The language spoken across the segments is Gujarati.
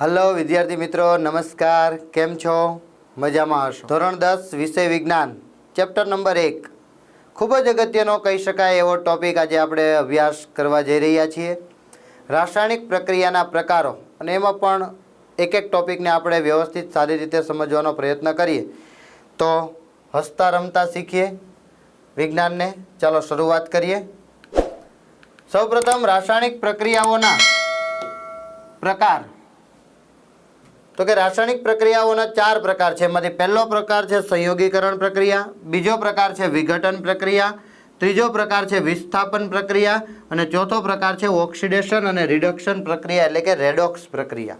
હલો વિદ્યાર્થી મિત્રો, નમસ્કાર. કેમ છો? મજામાં હશો. ધોરણ 10 વિષય વિજ્ઞાન ચેપ્ટર નંબર 1 ખૂબ જ અગત્યનો કહી શકાય એવો ટોપિક આજે આપણે અભ્યાસ કરવા જઈ રહ્યા છીએ. રાસાયણિક પ્રક્રિયાના પ્રકારો, અને એમાં પણ એક એક ટોપિકને આપણે વ્યવસ્થિત સારી રીતે સમજવાનો પ્રયત્ન કરીએ તો હસતા રમતા શીખીએ વિજ્ઞાનને. ચાલો શરૂઆત કરીએ. સૌપ્રથમ રાસાયણિક પ્રક્રિયાઓના પ્રકાર. તો કે રાસાયણિક પ્રક્રિયાઓના 4 પ્રકાર છે. એમાંથી પહેલો પ્રકાર છે સંયોગીકરણ પ્રક્રિયા, બીજો પ્રકાર છે વિઘટન પ્રક્રિયા, ત્રીજો પ્રકાર છે વિસ્થાપન પ્રક્રિયા અને ચોથો પ્રકાર છે ઓક્સિડેશન અને રિડક્શન પ્રક્રિયા એટલે કે રેડોક્સ પ્રક્રિયા.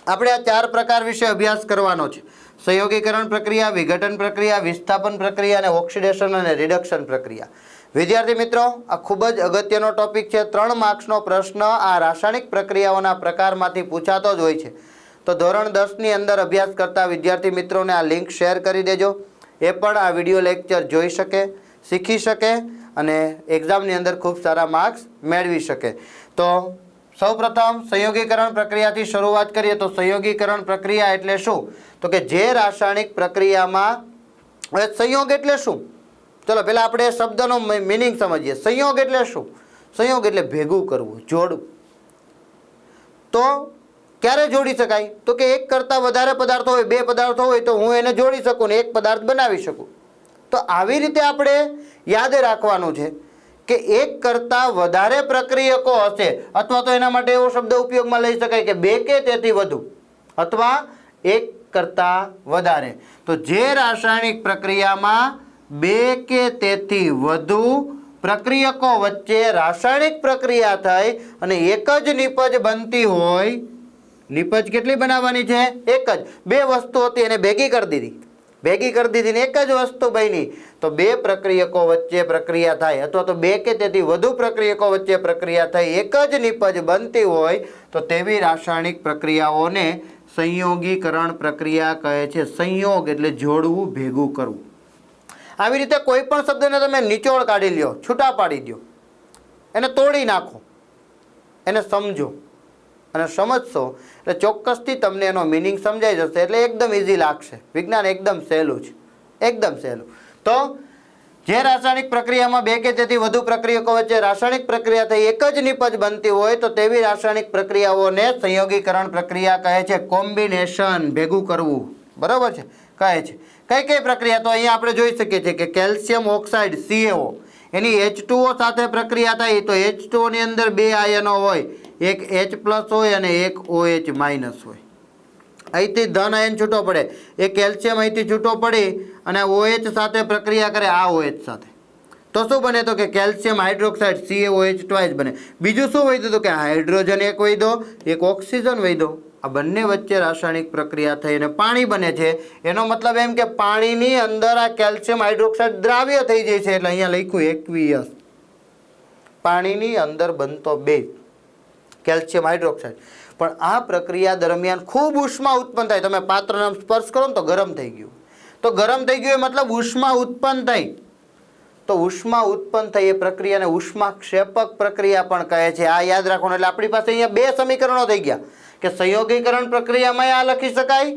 આપણે આ 4 પ્રકાર વિશે અભ્યાસ કરવાનો છે. સંયોગીકરણ પ્રક્રિયા, વિઘટન પ્રક્રિયા, વિસ્થાપન પ્રક્રિયા અને ઓક્સિડેશન અને રિડક્શન પ્રક્રિયા. વિદ્યાર્થી મિત્રો, આ ખૂબ જ અગત્યનો ટોપિક છે. 3 માર્ક્સનો પ્રશ્ન આ રાસાયણિક પ્રક્રિયાઓના પ્રકારમાંથી પૂછાતો જ હોય છે. તો ધોરણ 10ની અંદર અભ્યાસ કરતા વિદ્યાર્થી મિત્રોને આ લિંક શેર કરી દેજો. એ પણ આ વિડીયો લેક્ચર જોઈ શકે, શીખી શકે અને એક્ઝામની અંદર ખૂબ સારા માર્ક્સ મેળવી શકે. તો સૌપ્રથમ સંયોગીકરણ પ્રક્રિયાથી શરૂઆત કરીએ. તો સંયોગીકરણ પ્રક્રિયા એટલે શું? તો કે જે રાસાયણિક પ્રક્રિયામાં સંયોગ એટલે શું? ચલો પહેલાં આપણે શબ્દનો મિનિંગ સમજીએ. સંયોગ એટલે શું? સંયોગ એટલે ભેગું કરવું, જોડવું. તો ક્યારે જોડી શકાય? તો કે એક કરતાં વધારે પદાર્થો હોય, 2 પદાર્થો હોય તો હું એને જોડી શકું ને એક પદાર્થ બનાવી શકું. તો આવી રીતે આપણે યાદ રાખવાનું છે કે એક કરતાં વધારે પ્રક્રિયકો હશે, અથવા તો એના માટે એવો શબ્દ ઉપયોગમાં લઈ શકાય કે 2 કે તેથી વધુ, અથવા 1 કરતાં વધારે. તો જે રાસાયણિક પ્રક્રિયામાં 2 કે તેથી વધુ પ્રક્રિયકો વચ્ચે રાસાયણિક પ્રક્રિયા થઈ અને એક જ નિપજ બનતી હોય. નિપજ કેટલી બનાવવાની છે? એક જ. 2 વસ્તુ હતી એને ભેગી કરી દીધી ને એક જ વસ્તુ બની. તો 2 પ્રક્રિયકો વચ્ચે પ્રક્રિયા થાય, અથવા તો 2 કે તેથી વધુ પ્રક્રિયકો વચ્ચે પ્રક્રિયા થઈ એક જ નિપજ બનતી હોય તો તેવી રાસાયણિક પ્રક્રિયાઓને સંયોગીકરણ પ્રક્રિયા કહે છે. સંયોગ એટલે જોડવું, ભેગું કરવું. આવી રીતે કોઈ પણ શબ્દને તમે નિચોડ કાઢી લ્યો, છૂટા પાડી દો, એને તોડી નાખો, એને સમજો અને સમજશો એટલે ચોક્કસથી તમને એનો મિનિંગ સમજાઈ જશે. એટલે એકદમ ઇઝી લાગશે. વિજ્ઞાન એકદમ સહેલું છે, એકદમ સહેલું. તો જે રાસાયણિક પ્રક્રિયામાં 2 કે તેથી વધુ પ્રક્રિયકો વચ્ચે રાસાયણિક પ્રક્રિયા થઈ એક જ નિપજ બનતી હોય તો તેવી રાસાયણિક પ્રક્રિયાઓને સંયોગીકરણ પ્રક્રિયા કહે છે. કોમ્બિનેશન, ભેગું કરવું, બરાબર છે, કહે છે. કઈ કઈ પ્રક્રિયા? તો અહીંયા આપણે જોઈ શકીએ છીએ કે કેલ્શિયમ ઓક્સાઇડ CaO એની H2O સાથે પ્રક્રિયા થાય તો H2O ની અંદર 2 આયનો હોય, એક H+ હોય અને એક OH- હોય. અહીંથી ધન આયન છૂટો પડે, એ કેલ્શિયમ અહીંથી છૂટો પડી અને OH સાથે પ્રક્રિયા કરે, આ OH સાથે. તો શું બને? તો કે કેલ્શિયમ હાઇડ્રોક્સાઇડ CaOH ટ્વાઇસ બને. બીજું શું વધ્યું? તો કે હાઇડ્રોજન એક વધ્યો, એક ઓક્સિજન વધ્યો. આ બંને વચ્ચે રાસાયણિક પ્રક્રિયા થઈ અને પાણી બને છે. એનો મતલબ એમ કે પાણીની અંદર આ કેલ્શિયમ હાઇડ્રોક્સાઇડ દ્રાવ્ય થઈ જાય છે. એટલે અહીંયા લખ્યું એક્વિયસ. પાણીની અંદર બનતો 2 કેલ્શિયમ હાઇડ્રોક્સાઇડ. પણ આ પ્રક્રિયા દરમિયાન ખૂબ ઉષ્મા ઉત્પન્ન થાય. તમે પાત્રને સ્પર્શ કરો ને તો ગરમ થઈ ગયું. તો ગરમ થઈ ગયું મતલબ ઉષ્મા ઉત્પન્ન થઈ. તો ઉષ્મા ઉત્પન્ન થઈ એ પ્રક્રિયાને ઉષ્માક્ષેપક પ્રક્રિયા પણ કહે છે. આ યાદ રાખવાનું. એટલે આપણી પાસે અહીંયા 2 સમીકરણો થઈ ગયા કે સંયોગીકરણ પ્રક્રિયામાં આ લખી શકાય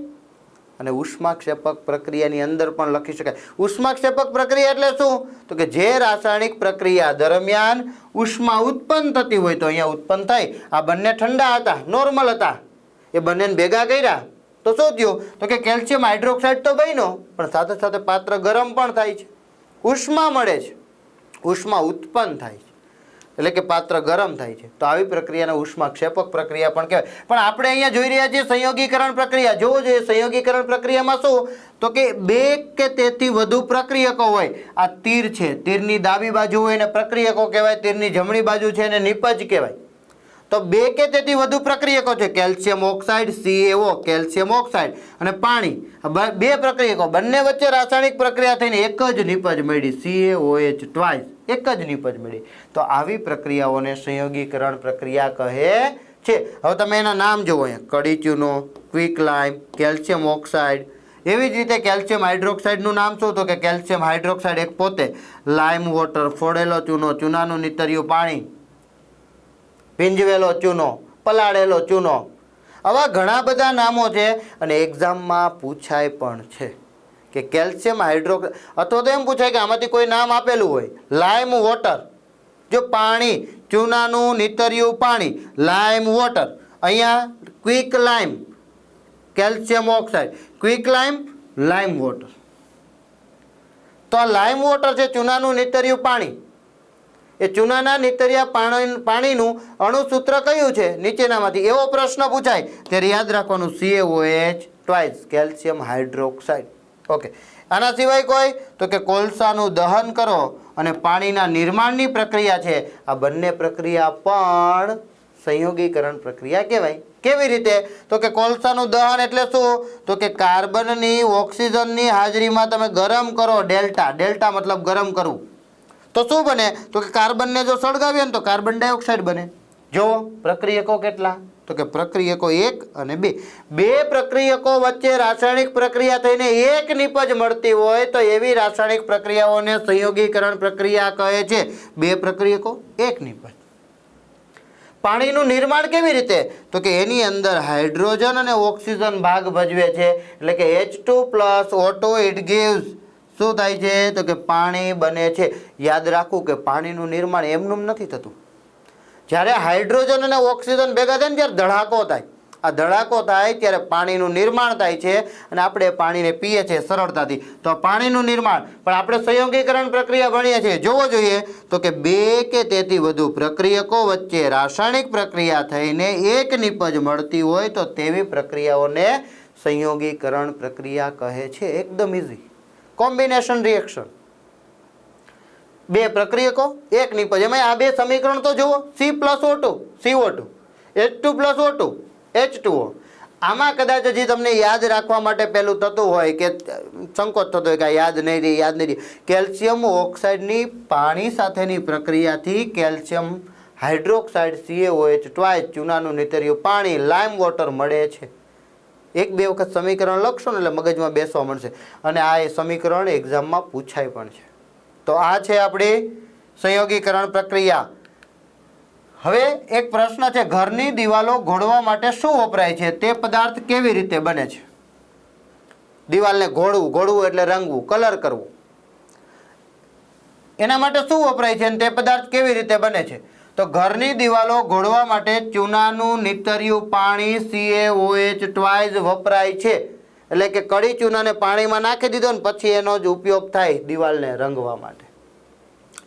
અને ઉષ્માક્ષેપક પ્રક્રિયાની અંદર પણ લખી શકાય. ઉષ્માક્ષેપક પ્રક્રિયા એટલે શું? તો કે જે રાસાયણિક પ્રક્રિયા દરમિયાન ઉષ્મા ઉત્પન્ન થતી હોય તો અહીંયા ઉત્પન્ન થાય. આ બંને ઠંડા હતા, નોર્મલ હતા, એ બંનેને ભેગા કર્યા તો શું થયું? તો કે કેલ્શિયમ હાઇડ્રોક્સાઇડ તો બન્યો, પણ સાથે સાથે પાત્ર ગરમ પણ થાય છે, ઉષ્મા મળે છે, ઉષ્મા ઉત્પન્ન થાય છે, એટલે કે પાત્ર ગરમ થાય છે. તો આવી પ્રક્રિયાને ઉષ્માક્ષેપક પ્રક્રિયા પણ કહેવાય. પણ આપણે અહીંયા જોઈ રહ્યા છીએ સંયોગીકરણ પ્રક્રિયા. જોવો જોઈએ સંયોગીકરણ પ્રક્રિયામાં શું? તો કે 2 કે તેથી વધુ પ્રક્રિયકો હોય. આ તીર છે, તીરની ડાબી બાજુ હોય એને પ્રક્રિયકો કહેવાય, તીરની જમણી બાજુ છે એને નિપજ કહેવાય. તો 2 કે તેથી વધુ પ્રક્રિયકો છે. Calcium oxide CaO, calcium oxide અને પાણી, 2 પ્રક્રિયકો, બંને વચ્ચે રાસાયણિક પ્રક્રિયા થઈને એક જ નિપજ મળી, CaOH ટ્વાઇસ, એક જ નિપજ મળી. તો આવી પ્રક્રિયાઓને સંયોગીકરણ પ્રક્રિયા કહે છે. હવે તમે એના નામ જુઓ અહીંયા, કડી ચૂનો, ક્વિક લાઇમ, કેલ્શિયમ ઓક્સાઇડ. એવી જ રીતે કેલ્શિયમ હાઇડ્રોક્સાઇડનું નામ શું? તો કે કેલ્શિયમ હાઇડ્રોક્સાઇડ એક પોતે, લાઇમ વોટર, ફોડેલો ચૂનો, ચૂનાનું નીતર્યું પાણી, ભીંજવેલો ચૂનો, પલાળેલો ચૂનો. આવા ઘણા બધા નામો છે અને એક્ઝામમાં પૂછાય પણ છે કે કેલ્શિયમ હાઇડ્રોક્સાઇડ, અથવા તો એમ પૂછાય કે આમાંથી કોઈ નામ આપેલું હોય. લાઇમ વોટર, જો પાણી, ચૂનાનું નીતર્યું પાણી, લાઇમ વોટર. અહીંયા ક્વિક લાઇમ, કેલ્શિયમ ઓક્સાઇડ, ક્વિક લાઇમ, લાઇમ વોટર. તો આ લાઇમ વોટર છે ચૂનાનું નીતર્યું પાણી. એ ચૂનાના નીતર્યા પાણીનું અણુસૂત્ર કયું છે નીચેનામાંથી, એવો પ્રશ્ન પૂછાય ત્યારે યાદ રાખવાનું CaOH twice, calcium hydroxide. Okay. આના સિવાય કોઈ, તો કે કોલસાનું દહન કરો અને પાણીના નિર્માણની પ્રક્રિયા છે, આ બંને પ્રક્રિયા પણ સંયોગીકરણ પ્રક્રિયા કહેવાય. કેવી રીતે, તો કે કોલસાનું દહન એટલે શું, તો કે કાર્બનની ઓક્સિજનની હાજરીમાં તમે ગરમ કરો, ડેલ્ટા. ડેલ્ટા મતલબ ગરમ કરવું. તો શું બને, તો કે કાર્બનને જો સળગાવીએ ને તો કાર્બન ડાયોક્સાઇડ બને. જો પ્રક્રિયકો કેટલા, તો કે પ્રક્રિયકો 1 અને 2. બે પ્રક્રિયકો વચ્ચે રાસાયણિક પ્રક્રિયા થઈને એક નિપજ મળતી હોય તો એવી રાસાયણિક પ્રક્રિયાઓને સંયોગીકરણ પ્રક્રિયા કહે છે. બે પ્રક્રિયકો એક નિપજ. પાણીનું નિર્માણ કેવી રીતે, તો કે એની અંદર હાઇડ્રોજન અને ઓક્સિજન ભાગ ભજવે છે. એટલે કે H2+O2 ઇટ ગિવ્સ, શું થાય છે, તો કે પાણી બને છે. યાદ રાખવું કે પાણીનું નિર્માણ એમનું નથી થતું. જ્યારે હાઇડ્રોજન અને ઓક્સિજન ભેગા થાય ને ત્યારે ધડાકો થાય. આ ધડાકો થાય ત્યારે પાણીનું નિર્માણ થાય છે અને આપણે પાણીને પીએ છીએ સરળતાથી. તો પાણીનું નિર્માણ પણ આપણે સંયોગીકરણ પ્રક્રિયા ભણીએ છીએ. જોવો જોઈએ તો કે બે કે તેથી વધુ પ્રક્રિયકો વચ્ચે રાસાયણિક પ્રક્રિયા થઈને એક નિપજ મળતી હોય તો તેવી પ્રક્રિયાઓને સંયોગીકરણ પ્રક્રિયા કહે છે. એકદમ ઇઝી. કોમ્બિનેશન રિએક્શન, બે પ્રક્રિયકો એક નિપજ. એમાં આ બે સમીકરણ તો જુઓ, C+O2 CO2, H2+O2 H2O. આમાં કદાચ હજી તમને યાદ રાખવા માટે પહેલું થતું હોય કે સંકોચ થતો હોય કે યાદ નહીં રહી. કેલ્શિયમ ઓક્સાઇડની પાણી સાથેની પ્રક્રિયાથી કેલ્શિયમ હાઇડ્રોક્સાઇડ CaOH ટ્વાઇસ, ચૂનાનું નીતર્યું પાણી, લાઇમ વોટર મળે છે. એક બે વખત સમીકરણ લખશો ને એટલે મગજમાં બેસવા મળશે અને આ એ સમીકરણ એક્ઝામમાં પૂછાય પણ છે. તો આ છે આપણી સંયોગીકરણ પ્રક્રિયા. હવે એક પ્રશ્ન છે, ઘરની દિવાલો ઘોડવા માટે શું વપરાય છે, તે પદાર્થ કેવી રીતે બને છે? દિવાલને ઘોડવું એટલે રંગવું, કલર કરવું. એના માટે શું વપરાય છે અને તે પદાર્થ કેવી રીતે બને છે? તો ઘરની દિવાલો ઘોડવા માટે ચૂનાનું નીતર્યું પાણી CaOH ટ્વાઇસ વપરાય છે. એટલે કે કડી ચૂનાને પાણીમાં નાખી દીધો ને પછી એનો જ ઉપયોગ થાય દિવાલને રંગવા માટે.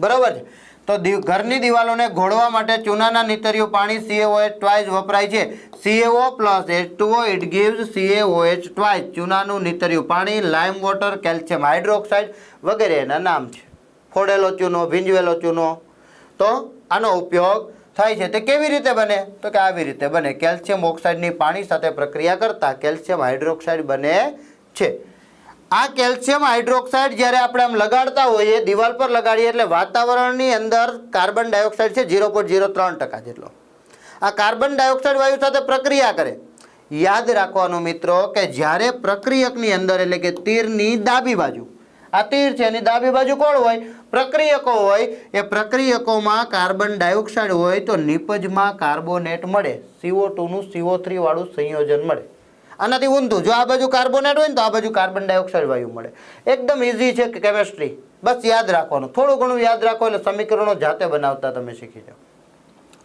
બરાબર છે. તો ઘરની દિવાલોને ઘોડવા માટે ચૂનાના નીતર્યું પાણી CaOH ટ્વાઇસ વપરાય છે. CO+H2O it gives CaOH twice, ચૂનાનું નીતર્યું પાણી, લાઇમ વોટર, કેલ્શિયમ હાઇડ્રોક્સાઇડ વગેરે એના નામ છે. ફોડેલો ચૂનો, ભીંજવેલો ચૂનો. તો આનો ઉપયોગ થાય છે. તે કેવી રીતે બને, તો કે આવી રીતે બને. કેલ્શિયમ ઓક્સાઇડની પાણી સાથે પ્રક્રિયા કરતા કેલ્શિયમ હાઇડ્રોક્સાઇડ બને છે. આ કેલ્શિયમ હાઇડ્રોક્સાઇડ જ્યારે આપણે આમ લગાડતા હોઈએ, દિવાલ પર લગાડીએ એટલે વાતાવરણની અંદર કાર્બન ડાયોક્સાઇડ છે 0.03% જેટલો. આ કાર્બન ડાયોક્સાઇડ વાયુ સાથે પ્રક્રિયા કરે. યાદ રાખવાનું મિત્રો કે જ્યારે પ્રક્રિયકની અંદર એટલે કે તીરની ડાબી બાજુ, આ તીર છે એની ડાબી બાજુ કોણ હોય, પ્રક્રિયકો હોય. એ પ્રક્રિયકોમાં કાર્બન ડાયોક્સાઇડ હોય તો નિપજમાં કાર્બોનેટ મળે, CO2નું CO3 વાળું સંયોજન મળે. આનાથી ઊંધું, જો આ બાજુ કાર્બોનેટ હોય ને તો આ બાજુ કાર્બન ડાયોક્સાઇડ વાયુ મળે. એકદમ ઇઝી છે કેમેસ્ટ્રી. બસ યાદ રાખવાનું, થોડું ઘણું યાદ રાખો એટલે સમીકરણો જાતે બનાવતા તમે શીખી જાઓ.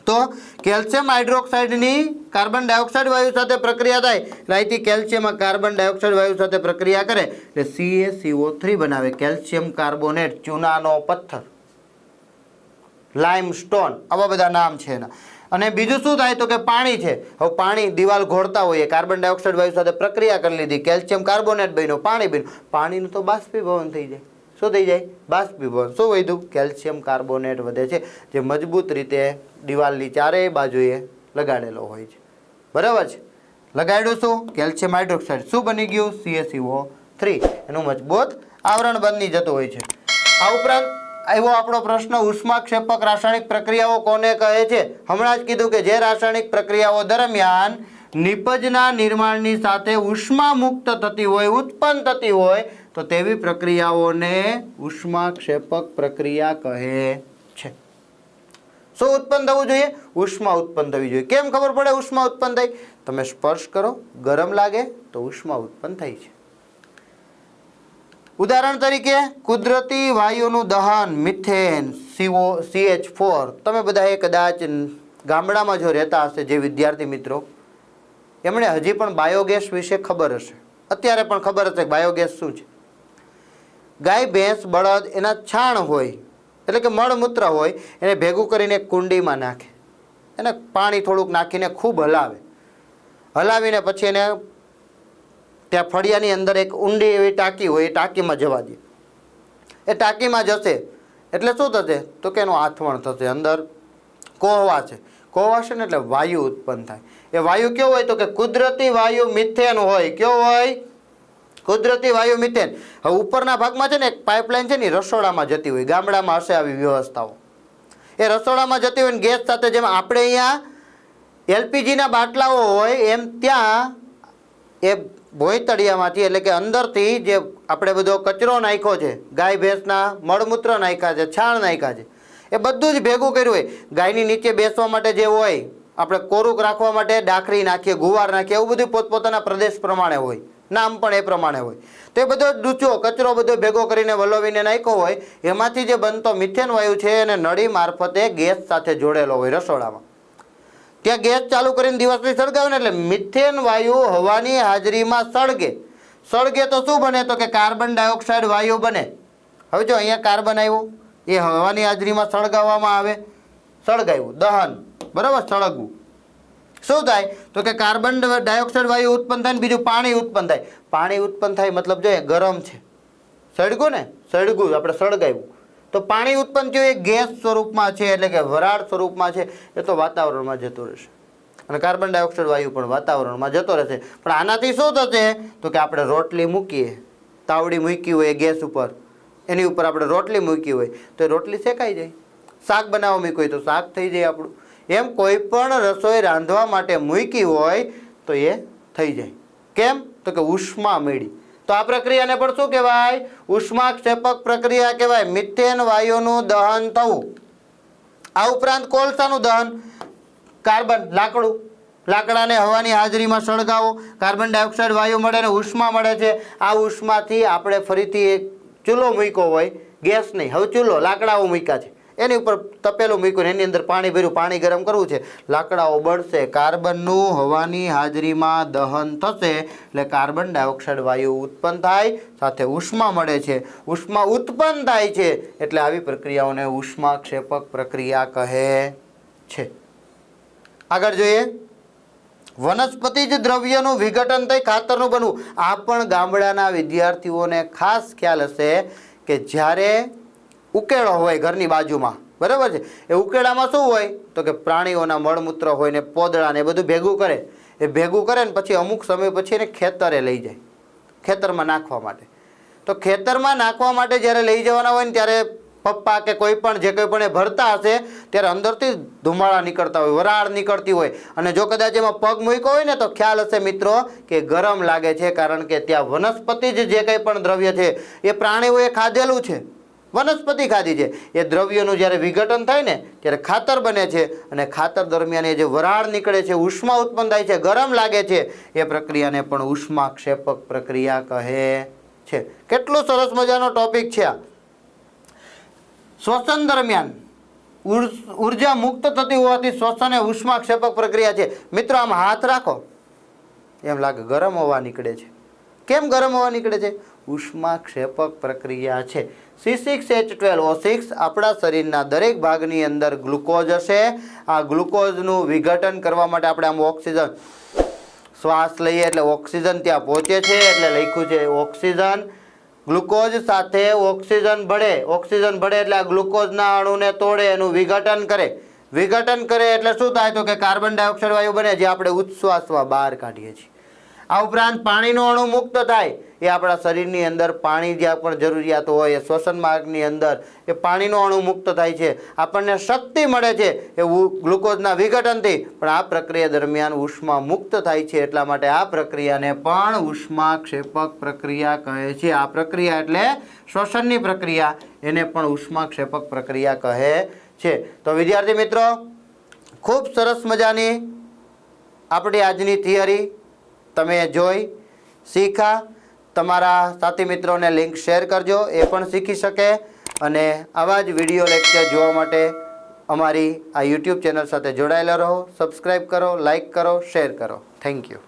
તો કેલ્શિયમ હાઇડ્રોક્સાઇડની કાર્બન ડાયોક્સાઇડ વાયુ સાથે પ્રક્રિયા થાય એટલે અહીંથી કેલ્શિયમ કાર્બન ડાયોક્સાઇડ વાયુ સાથે પ્રક્રિયા કરે એટલે CaCO3 બનાવે. કેલ્શિયમ કાર્બોનેટ, ચૂનાનો પથ્થર, લાઇમસ્ટોન, આવા બધા નામ છે એના. અને બીજું શું થાય તો કે પાણી છે. હવે પાણી દિવાલ ઘોડતા હોઈએ, કાર્બન ડાયોક્સાઇડ વાયુ સાથે પ્રક્રિયા કરી લીધી, કેલ્શિયમ કાર્બોનેટ બન્યું, પાણી બન્યું. પાણીનું તો બાષ્પીભવન થઈ જાય. શું થઈ જાય? બાષ્પીભવન. શું વધ્યું? કેલ્શિયમ કાર્બોનેટ વધે છે, જે મજબૂત રીતે દિવાલની ચારેય બાજુએ લગાડેલો હોય છે. બરાબર છે. લગાડ્યું શું? Calcium hydroxide. શું બની ગયું? CaCO3. એનું મજબૂત આવરણ બની જતું હોય છે. આ ઉપરાંત આવ્યો આપણો પ્રશ્ન, ઉષ્માક્ષેપક રાસાયણિક પ્રક્રિયાઓ કોને કહે છે? હમણાં જ કીધું કે જે રાસાયણિક પ્રક્રિયાઓ દરમિયાન નિપજના નિર્માણની સાથે ઉષ્મા મુક્ત થતી હોય, ઉત્પન્ન થતી હોય તો તેવી પ્રક્રિયાઓને ઉષ્માક્ષેપક પ્રક્રિયા કહે છે. શું ઉત્પન્ન થવું જોઈએ? ઉષ્મા ઉત્પન્ન થવી જોઈએ. કેમ ખબર પડે ઉષ્મા ઉત્પન્ન થઈ? તમે સ્પર્શ કરો, ગરમ લાગે તો ઉષ્મા ઉત્પન્ન થઈ છે. ઉદાહરણ તરીકે કુદરતી વાયુનું દહન, મિથેન, CH4. તમે બધાએ કદાચ ગામડામાં જો રહેતા હશે જે વિદ્યાર્થી મિત્રો, એમણે હજી પણ બાયોગેસ વિશે ખબર હશે. અત્યારે પણ ખબર હશે બાયોગેસ શું છે. ગાય, ભેંસ, બળદ એના છાણ હોય એટલે કે મળમૂત્ર હોય એને ભેગું કરીને એક કુંડીમાં નાખે, એને પાણી થોડુંક નાખીને ખૂબ હલાવીને પછી એને ત્યાં ફળિયાની અંદર એક ઊંડી એવી ટાંકી હોય એ ટાંકીમાં જવા દે. એ ટાંકીમાં જશે એટલે શું થશે તો કે એનું આથવણ થશે. અંદર કોહવા છે, કોહવા છે ને એટલે વાયુ ઉત્પન્ન થાય. એ વાયુ કેવો હોય તો કે કુદરતી વાયુ મિથેન હોય. કેવો હોય? કુદરતી વાયુ મિથેન. હવે ઉપરના ભાગમાં છે ને એક પાઇપલાઇન છે ને રસોડામાં જતી હોય. ગામડામાં હશે આવી વ્યવસ્થાઓ. એ રસોડામાં જતી હોય ને ગેસ સાથે, જેમ આપણે અહીંયા LPGના બાટલાઓ હોય એમ ત્યાં એ ભોંયતળિયામાંથી એટલે કે અંદરથી જે આપણે બધો કચરો નાખ્યો છે, ગાય ભેંસના મળમૂત્ર નાખ્યા છે, છાણ નાખ્યા છે, એ બધું જ ભેગું કર્યું હોય. ગાયની નીચે બેસવા માટે જે હોય, આપણે કોરુક રાખવા માટે ડાખરી નાખીએ, ગુવાર નાખીએ, એવું બધું પોતપોતાના પ્રદેશ પ્રમાણે હોય, નામ પણ એ પ્રમાણે હોય. તો એ બધો ડૂચો કચરો બધો ભેગો કરીને વલોવીને નાખ્યો હોય, એમાંથી જે બનતો મિથેન વાયુ છે એને નળી મારફતે ગેસ સાથે જોડેલો હોય રસોડામાં. ત્યાં ગેસ ચાલુ કરીને દિવસથી સળગાવે ને એટલે મિથેન વાયુ હવાની હાજરીમાં સળગે તો શું બને તો કે કાર્બન ડાયોક્સાઇડ વાયુ બને. હવે જો અહીંયા કાર્બન આવ્યું, એ હવાની હાજરીમાં સળગાવવામાં આવે, સળગાવ્યું, દહન, બરાબર, સળગવું. શું થાય તો કે કાર્બન ડાયોક્સાઇડ વાયુ ઉત્પન્ન થાય ને બીજું પાણી ઉત્પન્ન થાય. પાણી ઉત્પન્ન થાય મતલબ જો ગરમ છે, સળગું ને, સળગું આપણે સળગાવ્યું તો પાણી ઉત્પન્ન થયું, એ ગેસ સ્વરૂપમાં છે એટલે કે વરાળ સ્વરૂપમાં છે, એ તો વાતાવરણમાં જતો રહેશે. અને કાર્બન ડાયોક્સાઇડ વાયુ પણ વાતાવરણમાં જતો રહેશે. પણ આનાથી શું થશે તો કે આપણે રોટલી મૂકીએ, તાવડી મૂકી હોય ગેસ ઉપર, એની ઉપર આપણે રોટલી મૂકી હોય તો એ રોટલી શેકાઈ જાય. શાક બનાવવા મૂકી હોય તો શાક થઈ જાય આપણું. એમ કોઈ પણ રસોઈ રાંધવા માટે મૂકી હોય તો એ થઈ જાય. કેમ તો કે ઉષ્મા મળી. તો આ પ્રક્રિયાને પણ શું કહેવાય? ઉષ્માક્ષેપક પ્રક્રિયા કહેવાય. મિથેન વાયુનું દહન થવું. આ ઉપરાંત કોલસાનું દહન, કાર્બન, લાકડાને હવાની હાજરીમાં સળગાવો, કાર્બન ડાયોક્સાઇડ વાયુ મળે ને ઉષ્મા મળે છે. આ ઉષ્માથી આપણે ફરીથી એક ચૂલો મૂક્યો હોય, ગેસ નહીં, હવે ચૂલો, લાકડાઓ મૂક્યા છે, એની ઉપર તપેલું મૂક્યું, એની અંદર પાણી ભર્યું, પાણી ગરમ કરવું છે, લાકડાઓ બળશે, કાર્બનનું હવાની હાજરીમાં દહન થશે એટલે કાર્બન ડાયોક્સાઇડ વાયુ ઉત્પન્ન થાય, સાથે ઉષ્મા મળે છે. ઉષ્મા ઉત્પન્ન થાય છે એટલે આવી પ્રક્રિયાઓને ઉષ્માક્ષેપક પ્રક્રિયા કહે છે. આગળ જોઈએ, વનસ્પતિજ દ્રવ્યનું વિઘટન થઈ ખાતરનું બનવું. આ પણ ગામડાના વિદ્યાર્થીઓને ખાસ ખ્યાલ હશે કે જ્યારે ઉકેળો હોય ઘરની બાજુમાં, બરાબર છે, એ ઉકેળામાં શું હોય તો કે પ્રાણીઓના મળમૂત્ર હોય ને પોદળા ને બધું ભેગું કરે. એ ભેગું કરે ને પછી અમુક સમય પછી એને ખેતરે લઈ જાય, ખેતરમાં નાખવા માટે. તો ખેતરમાં નાખવા માટે જ્યારે લઈ જવાના હોય ને ત્યારે પપ્પા કે કોઈ પણ જે કંઈ પણ એ ભરતા હશે ત્યારે અંદરથી ધુમાડા નીકળતા હોય, વરાળ નીકળતી હોય. અને જો કદાચ એમાં પગ મૂક્યો હોય ને તો ખ્યાલ હશે મિત્રો કે ગરમ લાગે છે, કારણ કે ત્યાં વનસ્પતિ જે કંઈ પણ દ્રવ્ય છે એ પ્રાણીઓએ ખાધેલું છે, વનસ્પતિ ખાધી છે. એ દ્રવ્યનું જ્યારે વિઘટન થાય ને ત્યારે ખાતર બને છે. અને ખાતર દરમિયાન એ જે વરાળ નીકળે છે, ઉષ્મા ઉત્પન્ન થાય છે, ગરમ લાગે છે, એ પ્રક્રિયાને પણ ઉષ્માક્ષેપક પ્રક્રિયા કહે છે. કેટલું સરસ મજાનો ટોપિક છે આ. શ્વસન દરમિયાન ઉર્જા મુક્ત થતી હોવાથી શ્વસન એ ઉષ્માક્ષેપક પ્રક્રિયા છે. મિત્રો આમ હાથ રાખો, એમ લાગે ગરમ હવા નીકળે છે. કેમ ગરમ હવા નીકળે છે? ઉષ્માક્ષેપક પ્રક્રિયા છે. C6H12O6 આપણા શરીરના દરેક ભાગની અંદર ગ્લુકોઝ હશે. આ ગ્લુકોઝનું વિઘટન કરવા માટે આપણે આમ ઓક્સિજન શ્વાસ લઈએ એટલે ઓક્સિજન ત્યાં પહોંચે છે, એટલે લખ્યું છે ઓક્સિજન. ગ્લુકોઝ સાથે ઓક્સિજન ભળે એટલે આ ગ્લુકોઝના અણુને તોડે, એનું વિઘટન કરે એટલે શું થાય તો કે કાર્બન ડાયોક્સાઇડ વાયુ બને, જે આપણે ઉચ્છ્વાસમાં બહાર કાઢીએ છીએ. આ ઉપરાંત પાણીનો અણુ મુક્ત થાય. એ આપણા શરીરની અંદર પાણી જ્યાં પણ જરૂરિયાત હોય એ શ્વસન માર્ગની અંદર એ પાણીનો અણુ મુક્ત થાય છે. આપણને શક્તિ મળે છે એ ગ્લુકોઝના વિઘટનથી. પણ આ પ્રક્રિયા દરમિયાન ઉષ્મા મુક્ત થાય છે, એટલા માટે આ પ્રક્રિયાને પણ ઉષ્માક્ષેપક પ્રક્રિયા કહે છે. આ પ્રક્રિયા એટલે શ્વસનની પ્રક્રિયા, એને પણ ઉષ્માક્ષેપક પ્રક્રિયા કહે છે. તો વિદ્યાર્થી મિત્રો, ખૂબ સરસ મજાની આપણી આજની થિયરી તમે જોઈ, શીખા. તમારા સાથી મિત્રોને લિંક શેર કરજો, એ પણ શીખી શકે. અને આવા જ વિડીયો લેક્ચર જોવા માટે અમારી આ યુટ્યુબ ચેનલ સાથે જોડાયેલા રહો. સબસ્ક્રાઈબ કરો, લાઈક કરો, શેર કરો. Thank you.